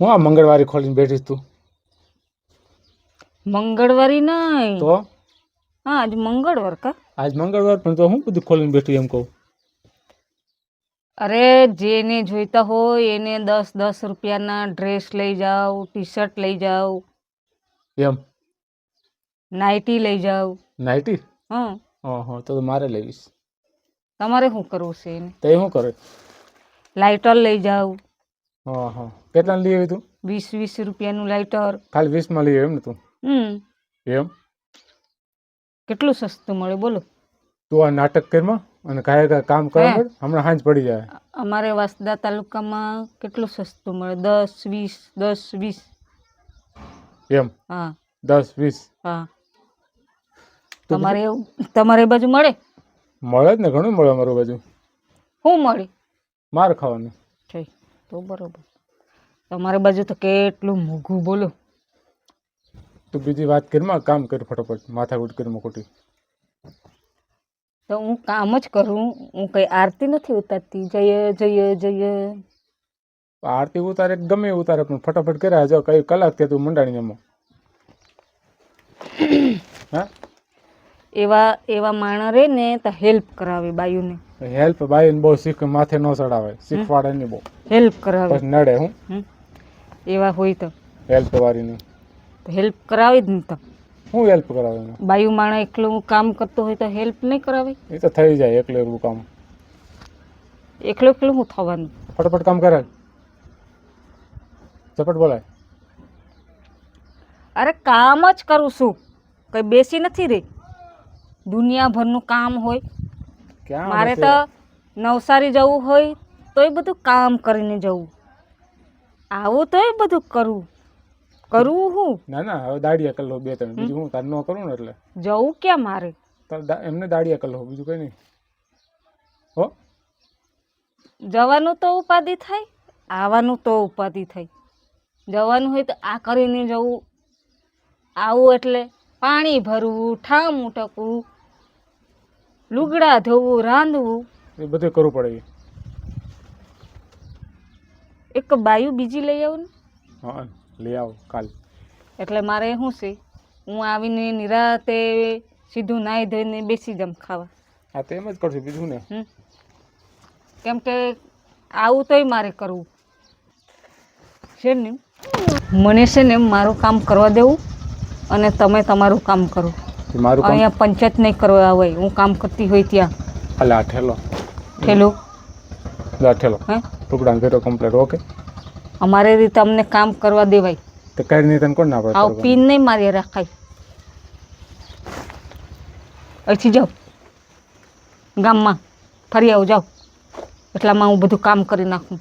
હું આ મંગળવારે ખોલીને બેઠી તું મંગળવારી નહીં તો હા આજ મંગળવાર કા આજ મંગળવાર પણ તો હું બધું ખોલીને બેઠી એમ કહું. અરે જેને જોઈતા હોય એને 10-10 રૂપિયાના ડ્રેસ લઈ જાઓ, ટી શર્ટ લઈ જાઓ, એમ નાઇટી લઈ જાઓ. નાઇટી હા હા તો મારે લેવીશ. તમારે શું કરવું છે એને? તે શું કરે? લાઇટર લઈ જાઓ. હા હા કેટલા લઈ આવી તું? 20 રૂપિયાનું લાઇટર. ખાલી 20 માં લઈ આવી એમ ને તું? એમ કેટલું સસ્તું મળે બોલો. તું આ નાટક કરમાં અને કાંઈ કામ કરવા મળે હમણાં સાંજ પડી જાય. અમારે વાસદા તાલુકામાં કેટલું સસ્તું મળે 10-20. એમ હા 10-20. હા તમારે એ બાજુ મળે? મળે જ ને, ઘણું મળે અમારું બાજુ. શું મળે? માર ખાવાનું છે તો બરોબર. તમારી બાજુ તો કેટલું મોંઘું બોલો. તું બીજી વાત કરમાં, કામ કર ફટોફટ, માથાકૂટ કરમાં ખોટી. તો હું કામ જ કરું, હું કઈ આરતી નથી ઉતારતી. જય જય જય. આરતી ઉતારે ગમે ઉતારે પણ ફટાફટ કર્યા જો કઈ કલાક થયા તું મંડાણી એમાં. હા એવા માણસ રે ને તો હેલ્પ કરાવે બાયુને. હેલ્પ બાઈને બહુ શીખ માથે ન ચડાવે, શીખવાડે નહીં બહુ. હેલ્પ કરાવે પછી નડે હું એવા હોય તો હેલ્પ વાળીને હેલ્પ કરાવી જ ને. તો હું હેલ્પ કરાવે બાયુ માણસ એકલું કામ કરતો હોય તો હેલ્પ નહીં કરાવે? એ તો થઈ જાય એકલું એકલું કામ. એકલું એકલું શું થવાનું? ફટાફટ કામ કરે, ઝપટ બોલાય. અરે કામ જ કરું છું, કઈ બેસી નથી રહી. દુનિયાભરનું કામ હોય. ક્યાં મારે તો નવસારી જવું હોય તોય બધું કામ કરીને જવું. આવું તોય બધું કરવું હું. ના ના હવે દાડિયા કરી લો 2-3, બીજું હું તાર ન કરું ને એટલે. જવું ક્યાં મારે? એમને દાડિયા કરી લો, બીજું કઈ નહીં. હો જવાનું તો ઉપાધિ થાય, આવવાનું તો ઉપાધિ થાય. જવાનું હોય તો આ કરીને જવું, આવું એટલે પાણી ભરવું, ઠામું ટકવું, લુગડા ધોવું, રાંધવું, એ બધું કરવું પડે. એક બાયુ બીજી લઈ આવું ને. હા લઈ આવો કાલ. એટલે મારે શું છે, હું આવીને નિરાતે સીધું નાહી ધોઈને બેસી જમ ખાવા. હા તો એમ જ કરશું, બીજું ને. કેમ કે આવું તોય મારે કરવું છે ને. મને છે ને મારું કામ કરવા દેવું અને તમે તમારું કામ કરો. અહીંયા પંચાયત નહીં કરવા હોય, હું કામ કરતી હોય ત્યાં. અલા ઠેલો ઠેલો હે ટુકડા ઘેરો કમ્પ્લીટ. ઓકે અમારે રીતે અમને કામ કરવા દેવાય તો કઈ નહીં, તને કોણ ના પડે? આવ પીન નહીં મારી રાખાય. અહીંથી જાઓ ગામમાં ફરી આવો, જાઓ. એટલામાં હું બધું કામ કરી નાખું.